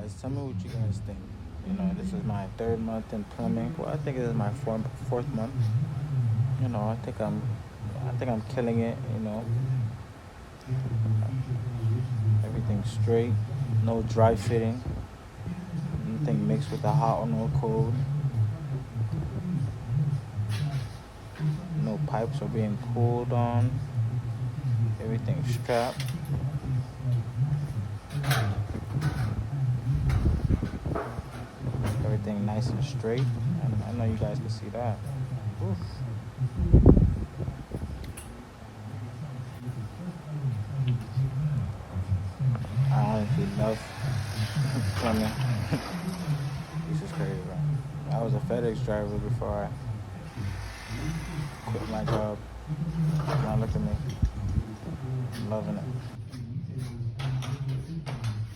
guys. Tell me what you guys think. This is my third month in plumbing. Well, I think this is my fourth month. I think I'm killing it. Everything's straight. No dry fitting. Nothing mixed with the hot or no cold. No pipes are being pulled on. Everything's strapped. Everything nice and straight. And I know you guys can see that. Oof. I honestly love plumbing. This is crazy, bro. I was a FedEx driver before I quit my job. Now look at me. I'm loving it.